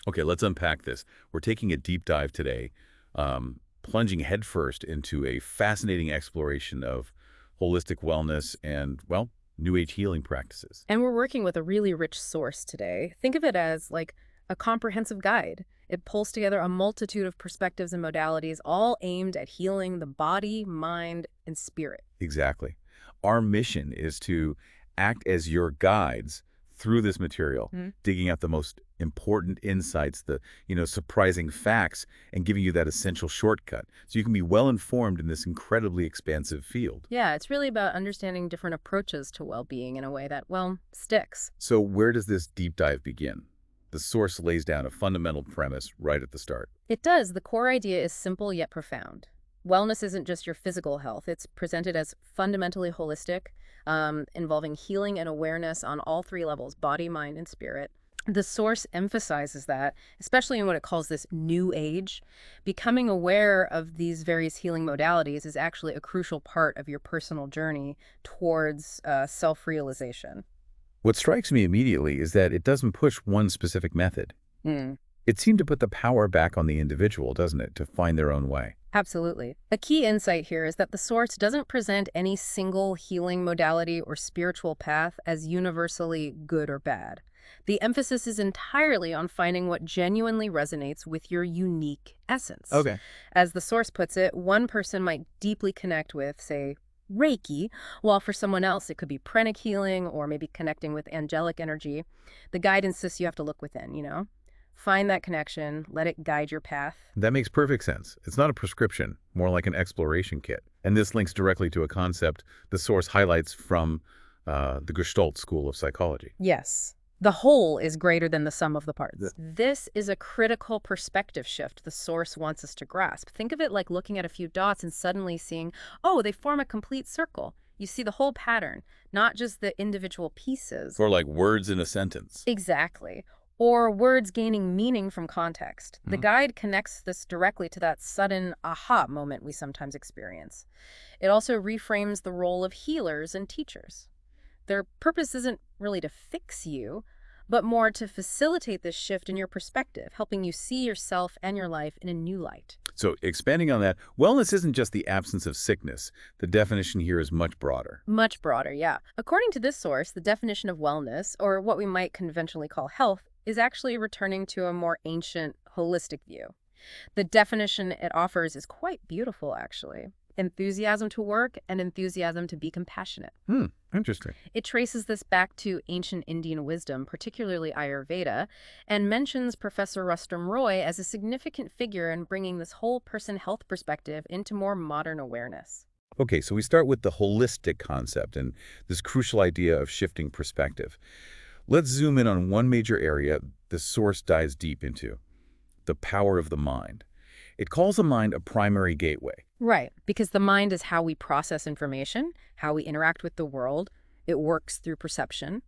Okay, let's unpack this. We're taking a deep dive today, plunging headfirst into a fascinating exploration of holistic wellness and, well, New Age healing practices. And we're working with a really rich source today. Think of it as like a comprehensive guide. It pulls together a multitude of perspectives and modalities, all aimed at healing the body, mind, and spirit. Exactly. Our mission is to act as your guides through this material, digging out the most important insights, the, surprising facts, and giving you that essential shortcut so you can be well informed in this incredibly expansive field. Yeah, it's really about understanding different approaches to well-being in a way that, well, sticks. So where does this deep dive begin? The source lays down a fundamental premise right at the start. It does. The core idea is simple yet profound. Wellness isn't just your physical health. It's presented as fundamentally holistic, involving healing and awareness on all three levels, body, mind, and spirit. The source emphasizes that, especially in what it calls this new age. Becoming aware of these various healing modalities is actually a crucial part of your personal journey towards self-realization. What strikes me immediately is that it doesn't push one specific method. Mm. It seemed to put the power back on the individual, doesn't it, to find their own way. Absolutely. A key insight here is that the source doesn't present any single healing modality or spiritual path as universally good or bad. The emphasis is entirely on finding what genuinely resonates with your unique essence. Okay. As the source puts it, one person might deeply connect with, say, Reiki, while for someone else it could be pranic healing or maybe connecting with angelic energy. The guide insists you have to look within. Find that connection, let it guide your path. That makes perfect sense. It's not a prescription, more like an exploration kit. And this links directly to a concept the source highlights from the Gestalt school of psychology. Yes. The whole is greater than the sum of the parts. This is a critical perspective shift the source wants us to grasp. Think of it like looking at a few dots and suddenly seeing, oh, they form a complete circle. You see the whole pattern, not just the individual pieces. Or like words in a sentence. Exactly. Or words gaining meaning from context. The guide connects this directly to that sudden aha moment we sometimes experience. It also reframes the role of healers and teachers. Their purpose isn't really to fix you, but more to facilitate this shift in your perspective, helping you see yourself and your life in a new light. So expanding on that, wellness isn't just the absence of sickness. The definition here is much broader. Much broader, yeah. According to this source, the definition of wellness, or what we might conventionally call health, is actually returning to a more ancient, holistic view. The definition it offers is quite beautiful, actually. Enthusiasm to work and enthusiasm to be compassionate. Interesting. It traces this back to ancient Indian wisdom, particularly Ayurveda, and mentions Professor Rustum Roy as a significant figure in bringing this whole person health perspective into more modern awareness. Okay, so we start with the holistic concept and this crucial idea of shifting perspective. Let's zoom in on one major area the source dives deep into, the power of the mind. It calls the mind a primary gateway. Right, because the mind is how we process information, how we interact with the world. It works through perception.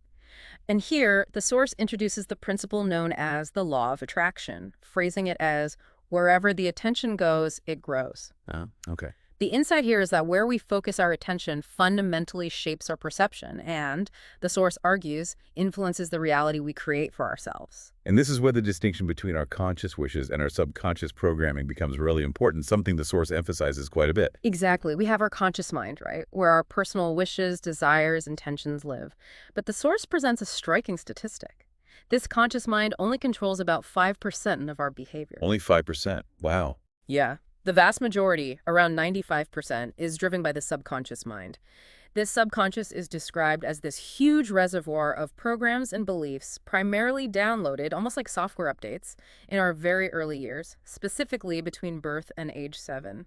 And here, the source introduces the principle known as the law of attraction, phrasing it as, wherever the attention goes, it grows. Oh, okay. The insight here is that where we focus our attention fundamentally shapes our perception and, the source argues, influences the reality we create for ourselves. And this is where the distinction between our conscious wishes and our subconscious programming becomes really important, something the source emphasizes quite a bit. Exactly. We have our conscious mind, right, where our personal wishes, desires, intentions live. But the source presents a striking statistic. This conscious mind only controls about 5% of our behavior. Only 5%. Wow. Yeah. The vast majority, around 95%, is driven by the subconscious mind. This subconscious is described as this huge reservoir of programs and beliefs primarily downloaded, almost like software updates, in our very early years, specifically between birth and age 7.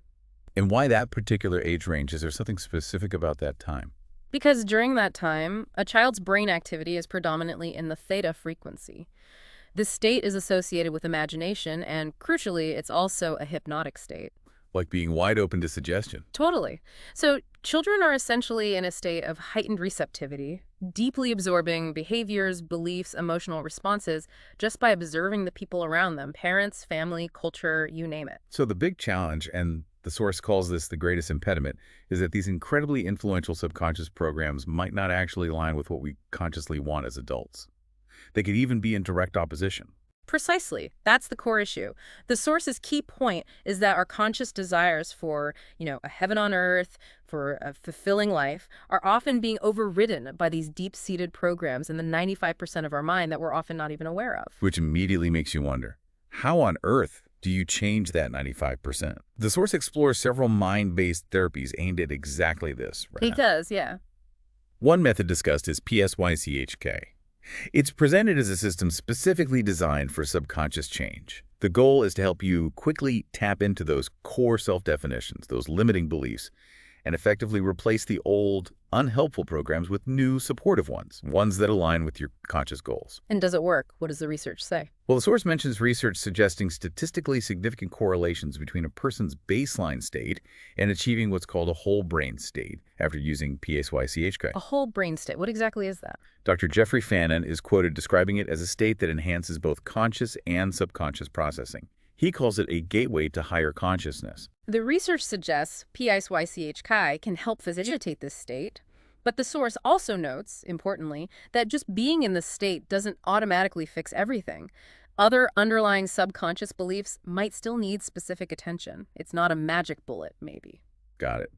And why that particular age range? Is there something specific about that time? Because during that time, a child's brain activity is predominantly in the theta frequency. This state is associated with imagination, and crucially, it's also a hypnotic state. Like being wide open to suggestion. Totally. So children are essentially in a state of heightened receptivity, deeply absorbing behaviors, beliefs, emotional responses just by observing the people around them, parents, family, culture, you name it. So the big challenge, and the source calls this the greatest impediment, is that these incredibly influential subconscious programs might not actually align with what we consciously want as adults. They could even be in direct opposition. Precisely. That's the core issue. The source's key point is that our conscious desires for, a heaven on earth, for a fulfilling life, are often being overridden by these deep-seated programs in the 95% of our mind that we're often not even aware of. Which immediately makes you wonder, how on earth do you change that 95%? The source explores several mind-based therapies aimed at exactly this. It does, yeah. One method discussed is PSYCH-K. It's presented as a system specifically designed for subconscious change. The goal is to help you quickly tap into those core self-definitions, those limiting beliefs, and effectively replace the old, unhelpful programs with new, supportive ones that align with your conscious goals. And does it work? What does the research say? Well, the source mentions research suggesting statistically significant correlations between a person's baseline state and achieving what's called a whole brain state after using PSYCH-K. A whole brain state. What exactly is that? Dr. Jeffrey Fannin is quoted describing it as a state that enhances both conscious and subconscious processing. He calls it a gateway to higher consciousness. The research suggests PSYCH-K can help facilitate this state, but the source also notes, importantly, that just being in this state doesn't automatically fix everything. Other underlying subconscious beliefs might still need specific attention. It's not a magic bullet, maybe. Got it.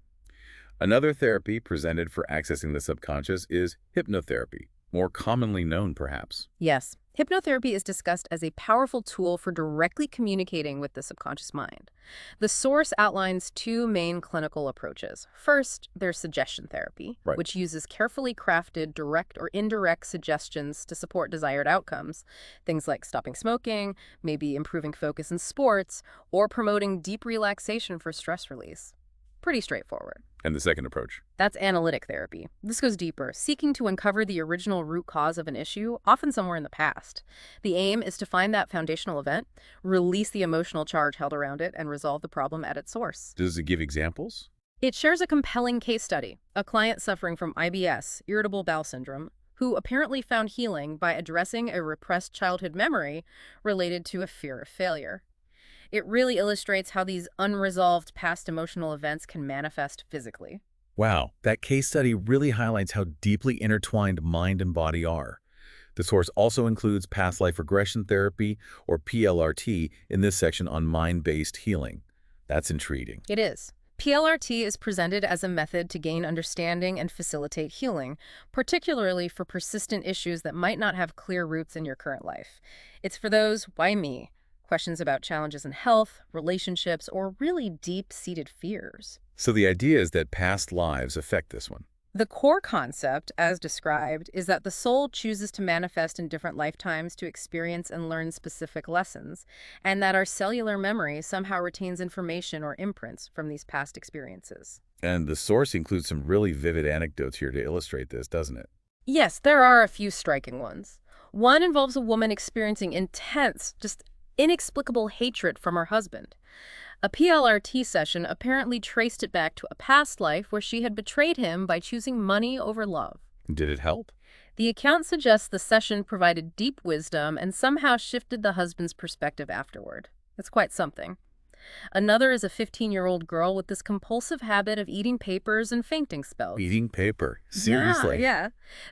Another therapy presented for accessing the subconscious is hypnotherapy, more commonly known, perhaps. Yes. Hypnotherapy is discussed as a powerful tool for directly communicating with the subconscious mind. The source outlines two main clinical approaches. First, there's suggestion therapy, which uses carefully crafted direct or indirect suggestions to support desired outcomes. Things like stopping smoking, maybe improving focus in sports, or promoting deep relaxation for stress release. Pretty straightforward. And the second approach? That's analytic therapy. This goes deeper, seeking to uncover the original root cause of an issue, often somewhere in the past. The aim is to find that foundational event, release the emotional charge held around it, and resolve the problem at its source. Does it give examples? It shares a compelling case study, a client suffering from IBS, irritable bowel syndrome, who apparently found healing by addressing a repressed childhood memory related to a fear of failure. It really illustrates how these unresolved past emotional events can manifest physically. Wow, that case study really highlights how deeply intertwined mind and body are. The source also includes past life regression therapy, or PLRT, in this section on mind-based healing. That's intriguing. It is. PLRT is presented as a method to gain understanding and facilitate healing, particularly for persistent issues that might not have clear roots in your current life. It's for those, why me? Questions about challenges in health, relationships, or really deep-seated fears. So the idea is that past lives affect this one. The core concept, as described, is that the soul chooses to manifest in different lifetimes to experience and learn specific lessons, and that our cellular memory somehow retains information or imprints from these past experiences. And the source includes some really vivid anecdotes here to illustrate this, doesn't it? Yes, there are a few striking ones. One involves a woman experiencing intense, just inexplicable hatred from her husband. A PLRT session apparently traced it back to a past life where she had betrayed him by choosing money over love. Did it help? The account suggests the session provided deep wisdom and somehow shifted the husband's perspective afterward. It's quite something. Another is a 15-year-old girl with this compulsive habit of eating papers and fainting spells. Eating paper? Seriously? Yeah.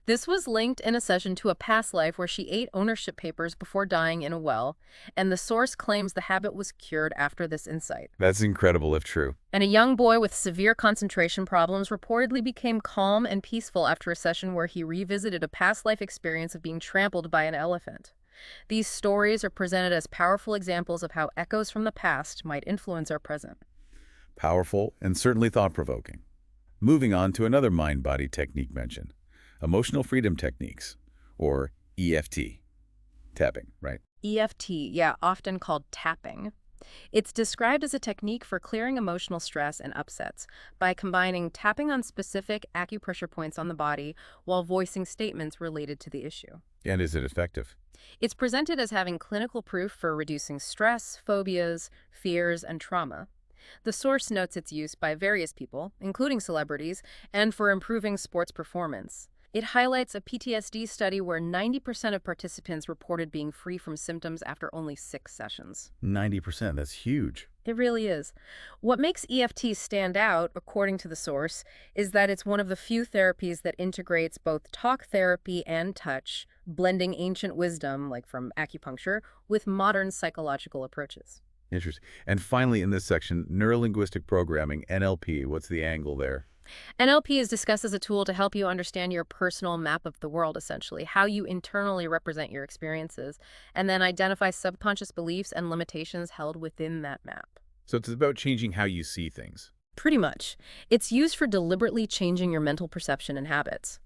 This was linked in a session to a past life where she ate ownership papers before dying in a well, and the source claims the habit was cured after this insight. That's incredible if true. And a young boy with severe concentration problems reportedly became calm and peaceful after a session where he revisited a past life experience of being trampled by an elephant. These stories are presented as powerful examples of how echoes from the past might influence our present. Powerful and certainly thought-provoking. Moving on to another mind-body technique mentioned, emotional freedom techniques, or EFT. Tapping, right? EFT, yeah, often called tapping. It's described as a technique for clearing emotional stress and upsets by combining tapping on specific acupressure points on the body while voicing statements related to the issue. And is it effective? It's presented as having clinical proof for reducing stress, phobias, fears, and trauma. The source notes its use by various people, including celebrities, and for improving sports performance. It highlights a PTSD study where 90% of participants reported being free from symptoms after only 6 sessions. 90%, that's huge. It really is. What makes EFT stand out, according to the source, is that it's one of the few therapies that integrates both talk therapy and touch, blending ancient wisdom, like from acupuncture, with modern psychological approaches. Interesting. And finally, in this section, neurolinguistic programming, NLP, what's the angle there? NLP is discussed as a tool to help you understand your personal map of the world, essentially, how you internally represent your experiences, and then identify subconscious beliefs and limitations held within that map. So it's about changing how you see things. Pretty much. It's used for deliberately changing your mental perception and habits.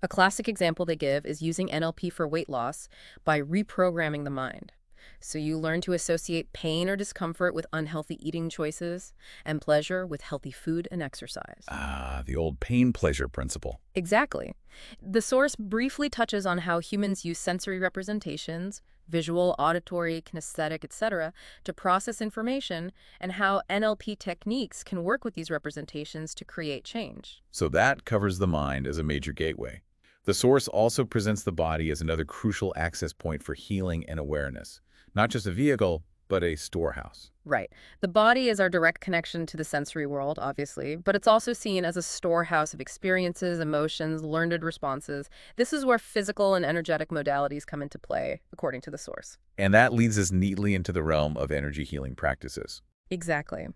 A classic example they give is using NLP for weight loss by reprogramming the mind. So you learn to associate pain or discomfort with unhealthy eating choices and pleasure with healthy food and exercise. Ah, the old pain-pleasure principle. Exactly. The source briefly touches on how humans use sensory representations, visual, auditory, kinesthetic, etc., to process information, and how NLP techniques can work with these representations to create change. So that covers the mind as a major gateway. The source also presents the body as another crucial access point for healing and awareness. Not just a vehicle, but a storehouse. Right. The body is our direct connection to the sensory world, obviously, but it's also seen as a storehouse of experiences, emotions, learned responses. This is where physical and energetic modalities come into play, according to the source. And that leads us neatly into the realm of energy healing practices. Exactly.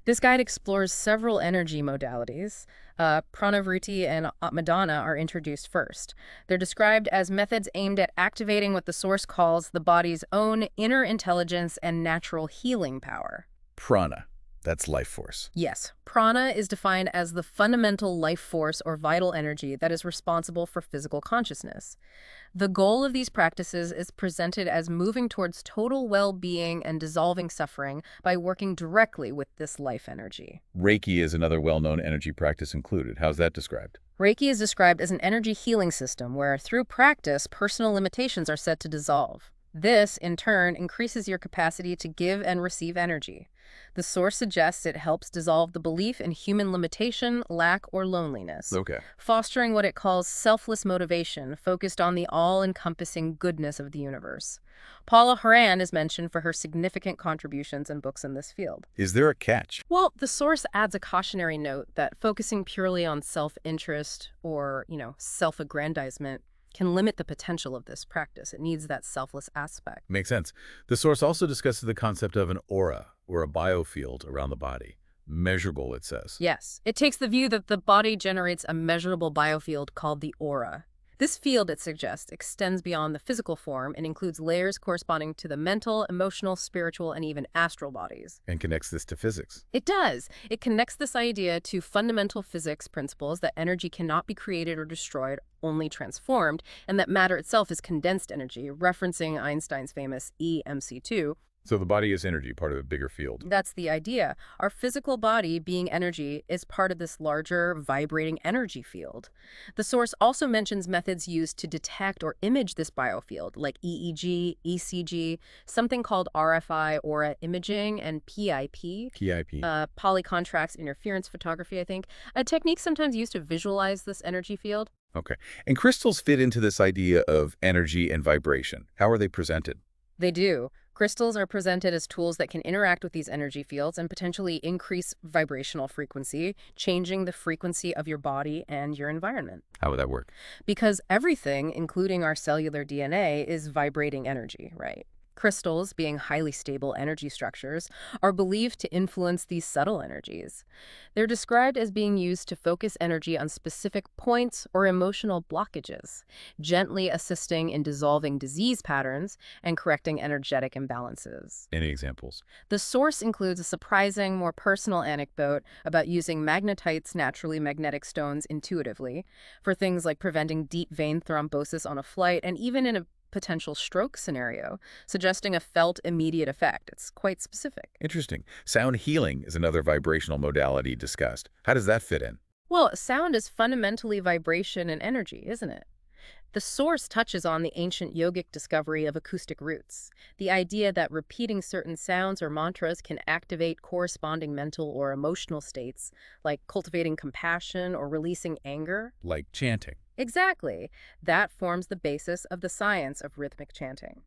This guide explores several energy modalities. Pranavritti and Atmadana are introduced first. They're described as methods aimed at activating what the source calls the body's own inner intelligence and natural healing power. Prana, that's life force. Yes, prana is defined as the fundamental life force or vital energy that is responsible for physical consciousness. The goal of these practices is presented as moving towards total well-being and dissolving suffering by working directly with this life energy. Reiki is another well-known energy practice included. How's that described? Reiki is described as an energy healing system where, through practice, personal limitations are said to dissolve. This, in turn, increases your capacity to give and receive energy. The source suggests it helps dissolve the belief in human limitation, lack, or loneliness, Okay. fostering what it calls selfless motivation, focused on the all-encompassing goodness of the universe. Paula Horan is mentioned for her significant contributions and books in this field. Is there a catch? Well, the source adds a cautionary note that focusing purely on self-interest or, self-aggrandizement can limit the potential of this practice. It needs that selfless aspect. Makes sense. The source also discusses the concept of an aura, or a biofield around the body. Measurable, it says. Yes, it takes the view that the body generates a measurable biofield called the aura. This field, it suggests, extends beyond the physical form and includes layers corresponding to the mental, emotional, spiritual, and even astral bodies. And connects this to physics. It does. It connects this idea to fundamental physics principles that energy cannot be created or destroyed, only transformed, and that matter itself is condensed energy, referencing Einstein's famous EMC2. So the body is energy, part of a bigger field. That's the idea. Our physical body, being energy, is part of this larger, vibrating energy field. The source also mentions methods used to detect or image this biofield, like EEG, ECG, something called RFI, aura imaging, and PIP. PIP. Polycontract interference photography, I think. A technique sometimes used to visualize this energy field. Okay. And crystals fit into this idea of energy and vibration. How are they presented? They do. Crystals are presented as tools that can interact with these energy fields and potentially increase vibrational frequency, changing the frequency of your body and your environment. How would that work? Because everything, including our cellular DNA, is vibrating energy, right? Crystals, being highly stable energy structures, are believed to influence these subtle energies. They're described as being used to focus energy on specific points or emotional blockages, gently assisting in dissolving disease patterns and correcting energetic imbalances. Any examples? The source includes a surprising, more personal anecdote about using magnetites, naturally magnetic stones, intuitively for things like preventing deep vein thrombosis on a flight and even in a potential stroke scenario, suggesting a felt immediate effect. It's quite specific. Interesting. Sound healing is another vibrational modality discussed. How does that fit in? Well, sound is fundamentally vibration and energy, isn't it? The source touches on the ancient yogic discovery of acoustic roots, the idea that repeating certain sounds or mantras can activate corresponding mental or emotional states, like cultivating compassion or releasing anger. Like chanting. Exactly. That forms the basis of the science of rhythmic chanting.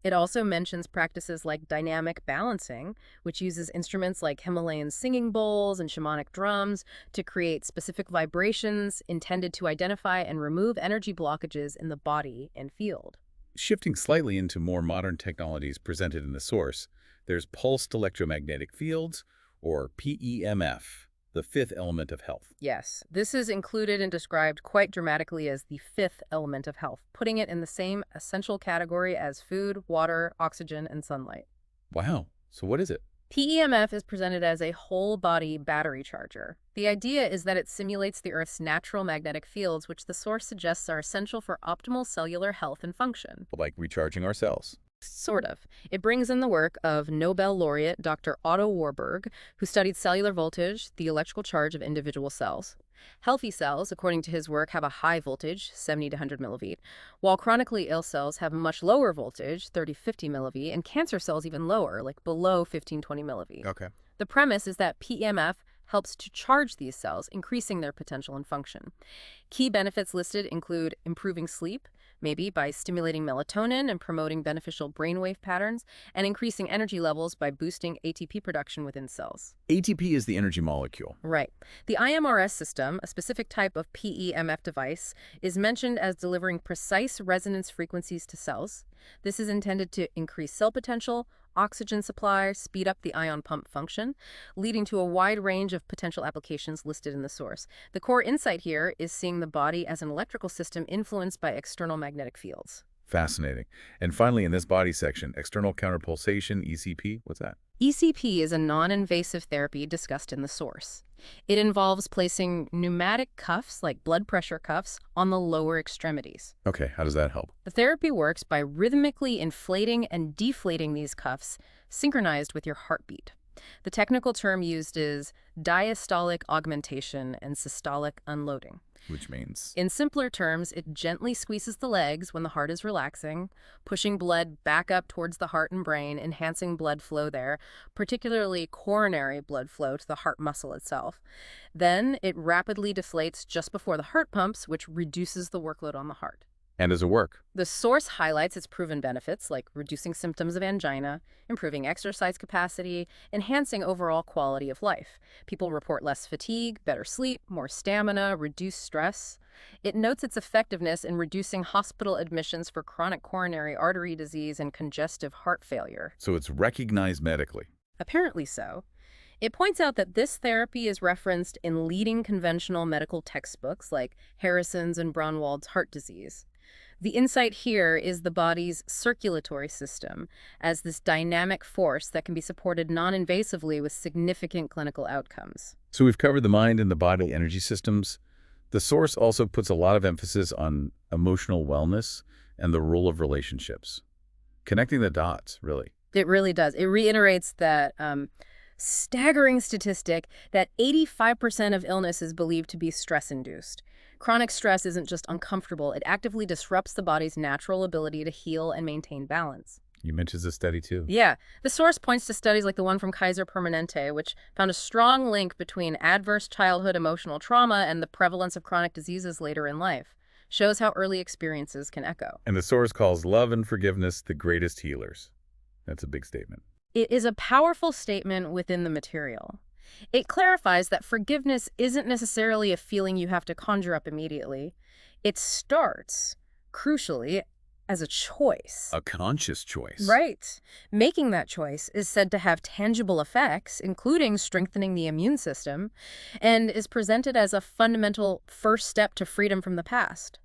It also mentions practices like dynamic balancing, which uses instruments like Himalayan singing bowls and shamanic drums to create specific vibrations intended to identify and remove energy blockages in the body and field. Shifting slightly into more modern technologies presented in the source, there's pulsed electromagnetic fields, or PEMF, the fifth element of health. Yes, this is included and described quite dramatically as the fifth element of health, putting it in the same essential category as food, water, oxygen, and sunlight. Wow, so what is it? PEMF is presented as a whole-body battery charger. The idea is that it simulates the Earth's natural magnetic fields, which the source suggests are essential for optimal cellular health and function. Like recharging our cells. Sort of. It brings in the work of Nobel laureate Dr. Otto Warburg, who studied cellular voltage, the electrical charge of individual cells. Healthy cells, according to his work, have a high voltage, 70 to 100 milliV, while chronically ill cells have much lower voltage, 30 to 50 milliV, and cancer cells even lower, like below 15-20 milliV. Okay. The premise is that PEMF helps to charge these cells, increasing their potential and function. Key benefits listed include improving sleep, maybe by stimulating melatonin and promoting beneficial brainwave patterns, and increasing energy levels by boosting ATP production within cells. ATP is the energy molecule. Right. The IMRS system, a specific type of PEMF device, is mentioned as delivering precise resonance frequencies to cells. This is intended to increase cell potential, oxygen supply, speed up the ion pump function, leading to a wide range of potential applications listed in the source. The core insight here is seeing the body as an electrical system influenced by external magnetic fields. Fascinating. And finally, in this body section, external counterpulsation, ECP, what's that? ECP is a non-invasive therapy discussed in the source. It involves placing pneumatic cuffs, like blood pressure cuffs, on the lower extremities. Okay, how does that help? The therapy works by rhythmically inflating and deflating these cuffs, synchronized with your heartbeat. The technical term used is diastolic augmentation and systolic unloading. Which means? In simpler terms, it gently squeezes the legs when the heart is relaxing, pushing blood back up towards the heart and brain, enhancing blood flow there, particularly coronary blood flow to the heart muscle itself. Then it rapidly deflates just before the heart pumps, which reduces the workload on the heart. And does it work? The source highlights its proven benefits, like reducing symptoms of angina, improving exercise capacity, enhancing overall quality of life. People report less fatigue, better sleep, more stamina, reduced stress. It notes its effectiveness in reducing hospital admissions for chronic coronary artery disease and congestive heart failure. So it's recognized medically. Apparently so. It points out that this therapy is referenced in leading conventional medical textbooks like Harrison's and Braunwald's heart disease. The insight here is the body's circulatory system as this dynamic force that can be supported non-invasively with significant clinical outcomes. So we've covered the mind and the body energy systems. The source also puts a lot of emphasis on emotional wellness and the role of relationships. Connecting the dots, really. It really does. It reiterates that staggering statistic that 85% of illness is believed to be stress-induced. Chronic stress isn't just uncomfortable, it actively disrupts the body's natural ability to heal and maintain balance. You mentioned this study too. Yeah. The source points to studies like the one from Kaiser Permanente, which found a strong link between adverse childhood emotional trauma and the prevalence of chronic diseases later in life. Shows how early experiences can echo. And the source calls love and forgiveness the greatest healers. That's a big statement. It is a powerful statement within the material. It clarifies that forgiveness isn't necessarily a feeling you have to conjure up immediately. It starts, crucially, as a choice. A conscious choice. Right. Making that choice is said to have tangible effects, including strengthening the immune system, and is presented as a fundamental first step to freedom from the past.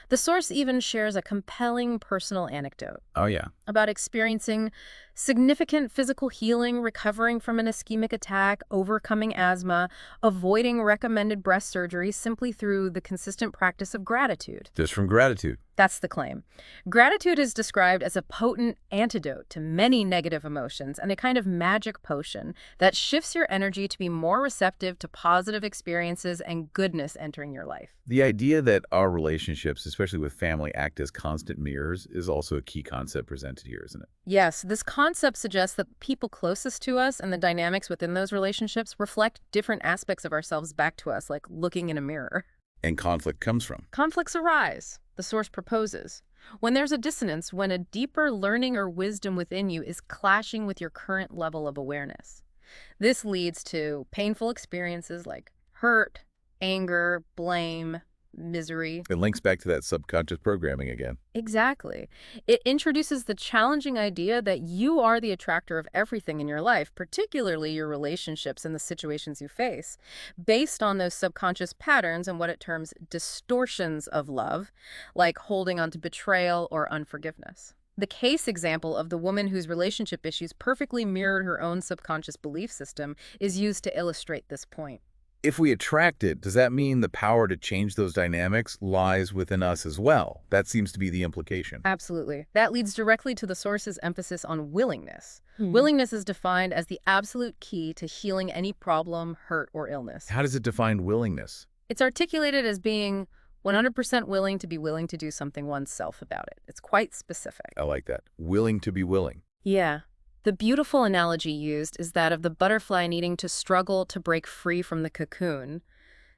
The source even shares a compelling personal anecdote. Oh, yeah. About experiencing significant physical healing, recovering from an ischemic attack, overcoming asthma, avoiding recommended breast surgery simply through the consistent practice of gratitude. Just from gratitude. That's the claim. Gratitude is described as a potent antidote to many negative emotions and a kind of magic potion that shifts your energy to be more receptive to positive experiences and goodness entering your life. The idea that our relationships, especially with family, act as constant mirrors is also a key concept presented here, isn't it? Yes, this concept suggests that people closest to us and the dynamics within those relationships reflect different aspects of ourselves back to us, like looking in a mirror. And conflict comes from. Conflicts arise, the source proposes, When there's a dissonance, when a deeper learning or wisdom within you is clashing with your current level of awareness. This leads to painful experiences like hurt, anger, blame, misery. It links back to that subconscious programming again. Exactly. It introduces the challenging idea that you are the attractor of everything in your life, particularly your relationships and the situations you face, based on those subconscious patterns and what it terms distortions of love, like holding on to betrayal or unforgiveness. The case example of the woman whose relationship issues perfectly mirrored her own subconscious belief system is used to illustrate this point. If we attract it, does that mean the power to change those dynamics lies within us as well? That seems to be the implication. Absolutely. That leads directly to the source's emphasis on willingness. Willingness is defined as the absolute key to healing any problem, hurt, or illness. How does it define willingness? It's articulated as being 100% willing to be willing to do something oneself about it. It's quite specific. I like that. Willing to be willing. Yeah. The beautiful analogy used is that of the butterfly needing to struggle to break free from the cocoon.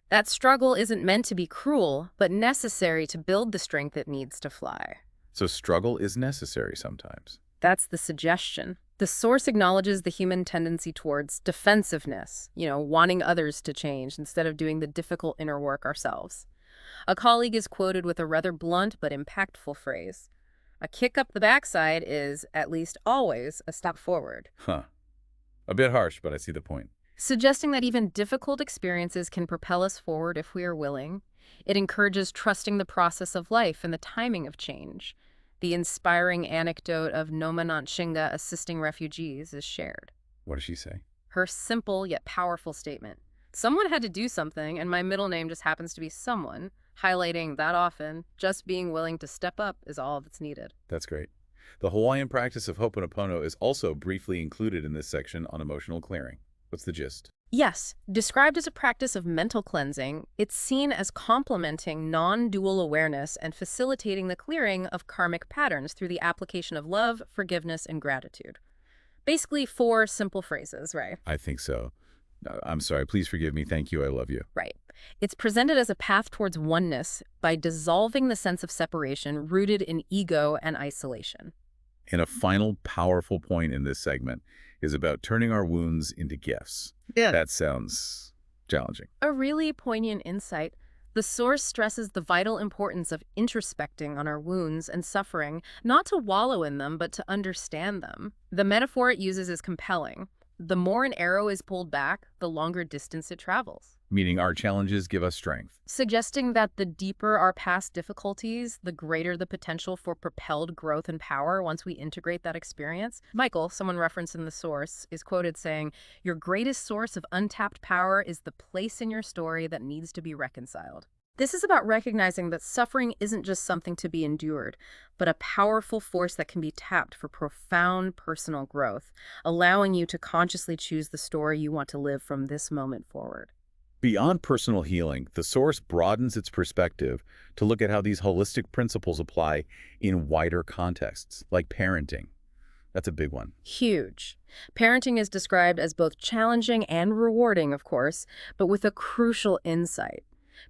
That struggle isn't meant to be cruel, but necessary to build the strength it needs to fly. So struggle is necessary sometimes. That's the suggestion. The source acknowledges the human tendency towards defensiveness, wanting others to change instead of doing the difficult inner work ourselves. A colleague is quoted with a rather blunt but impactful phrase. A kick up the backside is, at least always, a step forward. Huh. A bit harsh, but I see the point. Suggesting that even difficult experiences can propel us forward if we are willing. It encourages trusting the process of life and the timing of change. The inspiring anecdote of Noma Nantchinga assisting refugees is shared. What does she say? Her simple yet powerful statement. Someone had to do something, and my middle name just happens to be someone, highlighting that often, just being willing to step up is all that's needed. That's great. The Hawaiian practice of Ho'oponopono is also briefly included in this section on emotional clearing. What's the gist? Yes, described as a practice of mental cleansing, it's seen as complementing non-dual awareness and facilitating the clearing of karmic patterns through the application of love, forgiveness, and gratitude. Basically, 4 simple phrases, right? I think so. I'm sorry, please forgive me. Thank you, I love you. Right. It's presented as a path towards oneness by dissolving the sense of separation rooted in ego and isolation. And a final powerful point in this segment is about turning our wounds into gifts. Yeah. That sounds challenging. A really poignant insight. The source stresses the vital importance of introspecting on our wounds and suffering, not to wallow in them, but to understand them. The metaphor it uses is compelling. The more an arrow is pulled back, the longer distance it travels. Meaning our challenges give us strength. Suggesting that the deeper our past difficulties, the greater the potential for propelled growth and power once we integrate that experience. Michael, someone referenced in the source, is quoted saying, "Your greatest source of untapped power is the place in your story that needs to be reconciled." This is about recognizing that suffering isn't just something to be endured, but a powerful force that can be tapped for profound personal growth, allowing you to consciously choose the story you want to live from this moment forward. Beyond personal healing, the source broadens its perspective to look at how these holistic principles apply in wider contexts, like parenting. That's a big one. Huge. Parenting is described as both challenging and rewarding, of course, but with a crucial insight.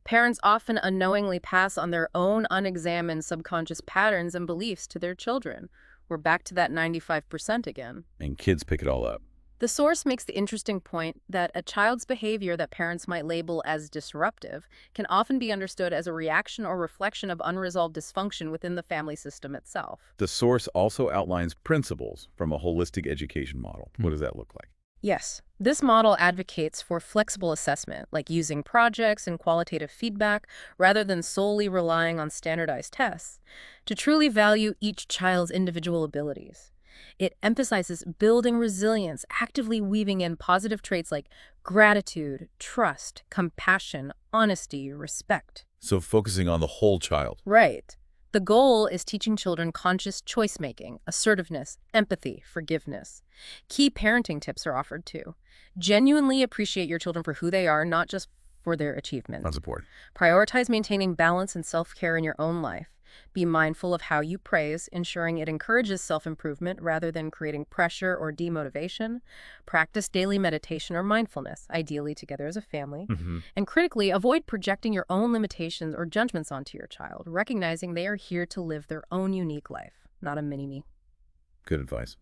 Parents often unknowingly pass on their own unexamined subconscious patterns and beliefs to their children. We're back to that 95% again. And kids pick it all up. The source makes the interesting point that a child's behavior that parents might label as disruptive can often be understood as a reaction or reflection of unresolved dysfunction within the family system itself. The source also outlines principles from a holistic education model. What does that look like? Yes, this model advocates for flexible assessment, like using projects and qualitative feedback rather than solely relying on standardized tests, to truly value each child's individual abilities. It emphasizes building resilience, actively weaving in positive traits like gratitude, trust, compassion, honesty, respect. So focusing on the whole child. Right. The goal is teaching children conscious choice-making, assertiveness, empathy, forgiveness. Key parenting tips are offered too. Genuinely appreciate your children for who they are, not just for their achievements. On support. Prioritize maintaining balance and self-care in your own life. Be mindful of how you praise, ensuring it encourages self-improvement rather than creating pressure or demotivation. Practice daily meditation or mindfulness, ideally together as a family. Hmm. And critically, avoid projecting your own limitations or judgments onto your child, recognizing they are here to live their own unique life, not a mini-me. Good advice.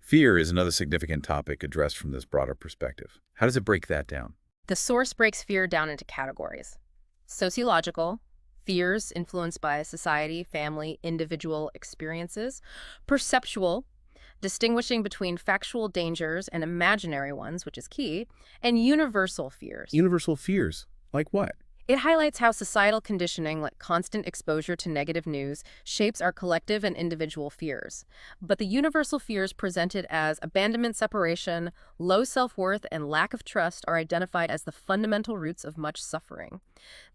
Fear is another significant topic addressed from this broader perspective. How does it break that down? The source breaks fear down into categories. Sociological, fears influenced by society, family, individual experiences. Perceptual, distinguishing between factual dangers and imaginary ones, which is key. And universal fears. Universal fears. Like what? It highlights how societal conditioning, like constant exposure to negative news, shapes our collective and individual fears. But the universal fears presented as abandonment, separation, low self-worth, and lack of trust are identified as the fundamental roots of much suffering.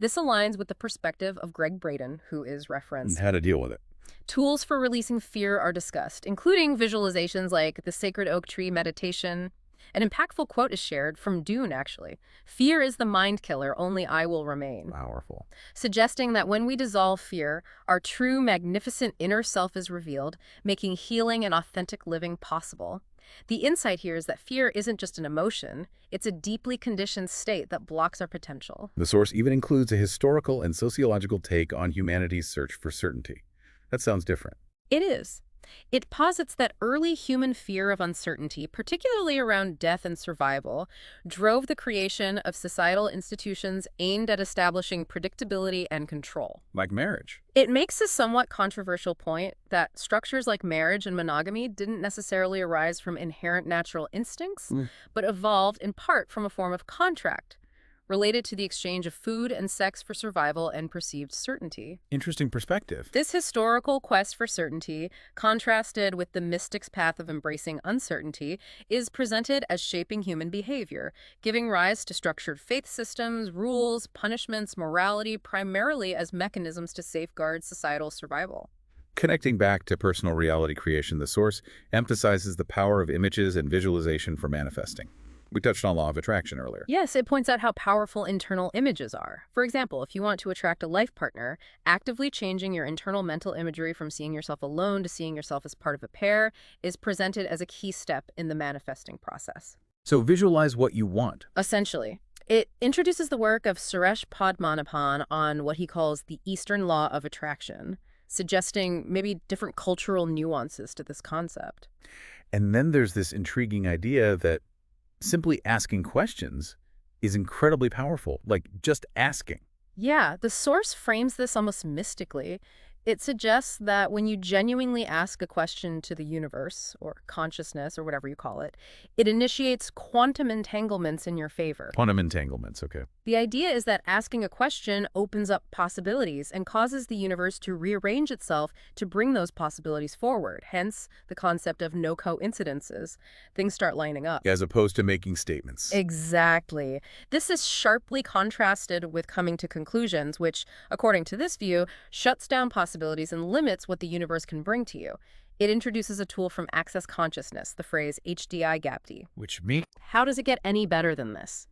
This aligns with the perspective of Greg Braden, who is And referenced. how to deal with it? Tools for releasing fear are discussed, including visualizations like the sacred oak tree meditation. An impactful quote is shared from Dune, actually. "Fear is the mind killer, only I will remain." Powerful. Suggesting that when we dissolve fear, our true, magnificent inner self is revealed, making healing and authentic living possible. The insight here is that fear isn't just an emotion, it's a deeply conditioned state that blocks our potential. The source even includes a historical and sociological take on humanity's search for certainty. That sounds different. It is. It posits that early human fear of uncertainty, particularly around death and survival, drove the creation of societal institutions aimed at establishing predictability and control. Like marriage. It makes a somewhat controversial point that structures like marriage and monogamy didn't necessarily arise from inherent natural instincts, but evolved in part from a form of contract related to the exchange of food and sex for survival and perceived certainty. Interesting perspective. This historical quest for certainty, contrasted with the mystic's path of embracing uncertainty, is presented as shaping human behavior, giving rise to structured faith systems, rules, punishments, morality, primarily as mechanisms to safeguard societal survival. Connecting back to personal reality creation, the source emphasizes the power of images and visualization for manifesting. We touched on law of attraction earlier. Yes, it points out how powerful internal images are. For example, if you want to attract a life partner, actively changing your internal mental imagery from seeing yourself alone to seeing yourself as part of a pair is presented as a key step in the manifesting process. So visualize what you want. Essentially, it introduces the work of Suresh Padmanabhan on what he calls the Eastern law of attraction, suggesting maybe different cultural nuances to this concept. And then there's this intriguing idea that simply asking questions is incredibly powerful, like just asking. Yeah, the source frames this almost mystically. It suggests that when you genuinely ask a question to the universe, or consciousness, or whatever you call it, it initiates quantum entanglements in your favor. Quantum entanglements, okay. The idea is that asking a question opens up possibilities and causes the universe to rearrange itself to bring those possibilities forward, hence the concept of no coincidences. Things start lining up. As opposed to making statements. Exactly. This is sharply contrasted with coming to conclusions, which, according to this view, shuts down possibilities and limits what the universe can bring to you. It introduces a tool from Access Consciousness, the phrase HDI GAPD. Which means How does it get any better than this?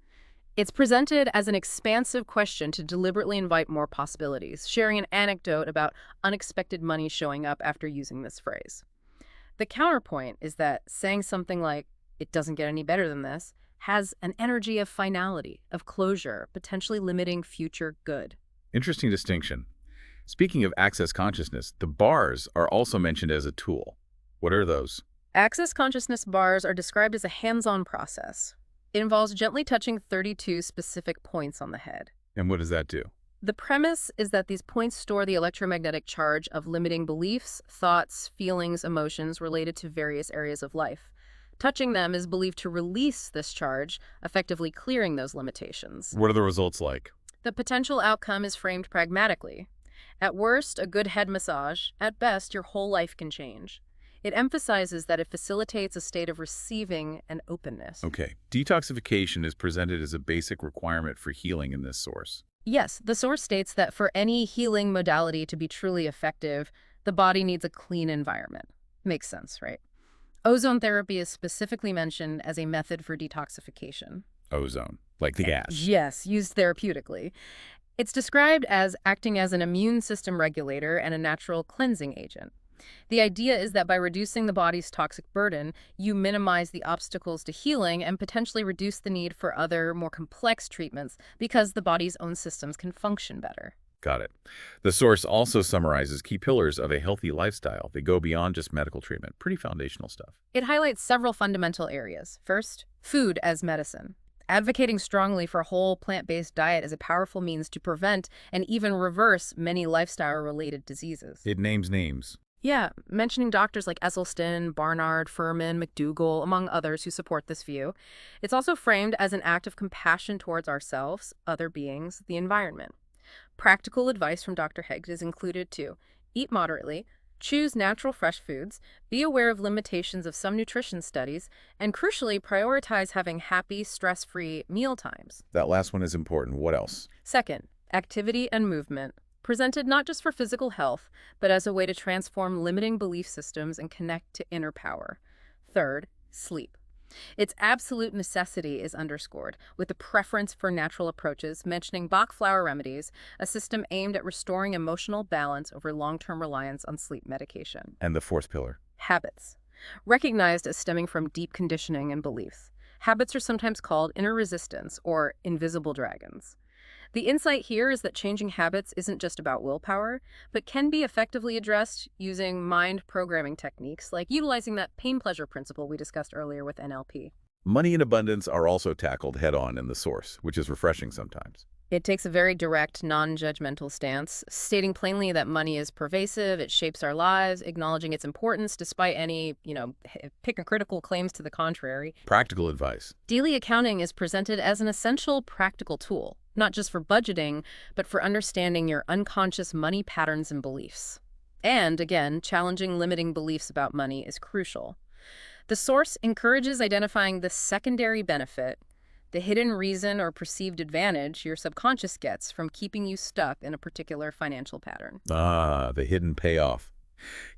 It's presented as an expansive question to deliberately invite more possibilities, sharing an anecdote about unexpected money showing up after using this phrase. The counterpoint is that saying something like, "it doesn't get any better than this," has an energy of finality, of closure, potentially limiting future good. interesting distinction. Speaking of access consciousness, the bars are also mentioned as a tool. What are those? Access consciousness bars are described as a hands-on process. It involves gently touching 32 specific points on the head. And what does that do? The premise is that these points store the electromagnetic charge of limiting beliefs, thoughts, feelings, emotions related to various areas of life. Touching them is believed to release this charge, effectively clearing those limitations. What are the results like? The potential outcome is framed pragmatically. At worst, a good head massage. At best, your whole life can change. It emphasizes that it facilitates a state of receiving and openness. Okay, detoxification is presented as a basic requirement for healing in this source. Yes, the source states that for any healing modality to be truly effective, the body needs a clean environment. Makes sense, right? Ozone therapy is specifically mentioned as a method for detoxification. Ozone, like the gas. Yes, used therapeutically. It's described as acting as an immune system regulator and a natural cleansing agent. The idea is that by reducing the body's toxic burden, you minimize the obstacles to healing and potentially reduce the need for other, more complex treatments because the body's own systems can function better. Got it. The source also summarizes key pillars of a healthy lifestyle that go beyond just medical treatment. Pretty foundational stuff. It highlights several fundamental areas. First, food as medicine. Advocating strongly for a whole plant-based diet is a powerful means to prevent and even reverse many lifestyle-related diseases. It names names. Yeah, mentioning doctors like Esselstyn, Barnard, Furman, McDougall, among others who support this view. It's also framed as an act of compassion towards ourselves, other beings, the environment. Practical advice from Dr. Hegde is included too. Eat moderately, choose natural fresh foods, be aware of limitations of some nutrition studies, and crucially, prioritize having happy, stress-free meal times. That last one is important. What else? Second, activity and movement. Presented not just for physical health, but as a way to transform limiting belief systems and connect to inner power. Third, sleep. Its absolute necessity is underscored, with a preference for natural approaches, mentioning Bach flower remedies, a system aimed at restoring emotional balance over long-term reliance on sleep medication. And the fourth pillar? Habits. Recognized as stemming from deep conditioning and beliefs. Habits are sometimes called inner resistance or invisible dragons. The insight here is that changing habits isn't just about willpower, but can be effectively addressed using mind programming techniques like utilizing that pain-pleasure principle we discussed earlier with NLP. Money and abundance are also tackled head-on in the source, which is refreshing sometimes. It takes a very direct, non-judgmental stance, stating plainly that money is pervasive, it shapes our lives, acknowledging its importance despite any, hypocritical claims to the contrary. Practical advice. Daily accounting is presented as an essential practical tool, not just for budgeting, but for understanding your unconscious money patterns and beliefs. And, again, challenging limiting beliefs about money is crucial. The source encourages identifying the secondary benefit, the hidden reason or perceived advantage your subconscious gets from keeping you stuck in a particular financial pattern. Ah, the hidden payoff.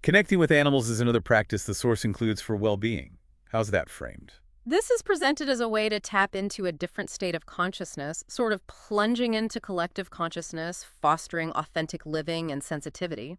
Connecting with animals is another practice the source includes for well-being. How's that framed? This is presented as a way to tap into a different state of consciousness, sort of plunging into collective consciousness, fostering authentic living and sensitivity.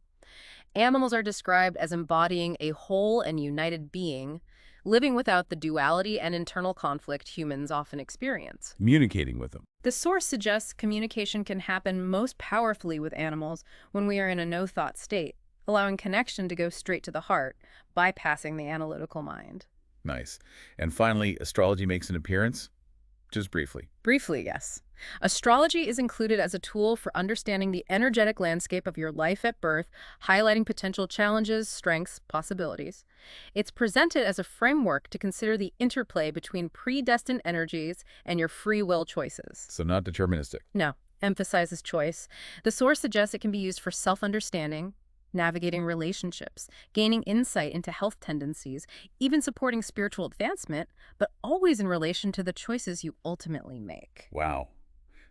Animals are described as embodying a whole and united being, living without the duality and internal conflict humans often experience. Communicating with them. The source suggests communication can happen most powerfully with animals when we are in a no-thought state, allowing connection to go straight to the heart, bypassing the analytical mind. Nice. And finally, astrology makes an appearance? Just briefly. Briefly, yes. Astrology is included as a tool for understanding the energetic landscape of your life at birth, highlighting potential challenges, strengths, possibilities. It's presented as a framework to consider the interplay between predestined energies and your free will choices. So not deterministic. No, emphasizes choice. The source suggests it can be used for self-understanding, navigating relationships, gaining insight into health tendencies, even supporting spiritual advancement, but always in relation to the choices you ultimately make. Wow.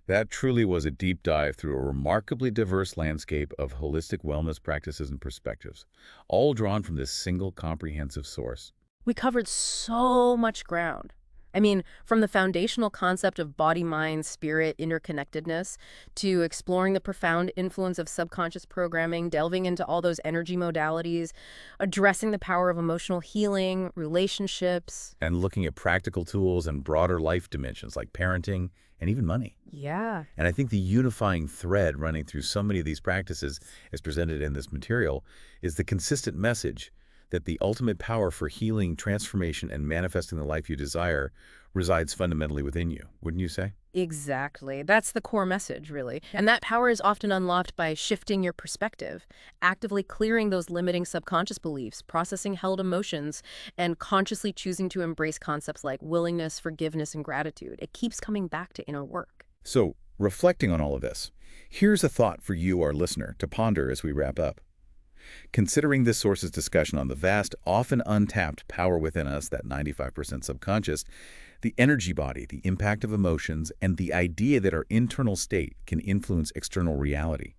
That truly was a deep dive through a remarkably diverse landscape of holistic wellness practices and perspectives, all drawn from this single comprehensive source. We covered so much ground. I mean, from the foundational concept of body, mind, spirit, interconnectedness, to exploring the profound influence of subconscious programming, delving into all those energy modalities, addressing the power of emotional healing, relationships. And looking at practical tools and broader life dimensions like parenting and even money. Yeah. And I think the unifying thread running through so many of these practices, as presented in this material, is the consistent message that the ultimate power for healing, transformation, and manifesting the life you desire resides fundamentally within you, wouldn't you say? Exactly. That's the core message, really. And that power is often unlocked by shifting your perspective, actively clearing those limiting subconscious beliefs, processing held emotions, and consciously choosing to embrace concepts like willingness, forgiveness, and gratitude. It keeps coming back to inner work. So, reflecting on all of this, here's a thought for you, our listener, to ponder as we wrap up. Considering this source's discussion on the vast, often untapped power within us, that 95% subconscious, the energy body, the impact of emotions, and the idea that our internal state can influence external reality.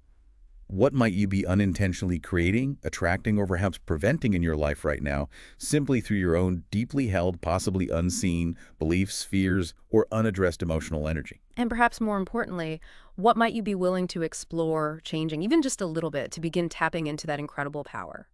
What might you be unintentionally creating, attracting, or perhaps preventing in your life right now simply through your own deeply held, possibly unseen beliefs, fears, or unaddressed emotional energy? And perhaps more importantly, what might you be willing to explore changing, even just a little bit, to begin tapping into that incredible power?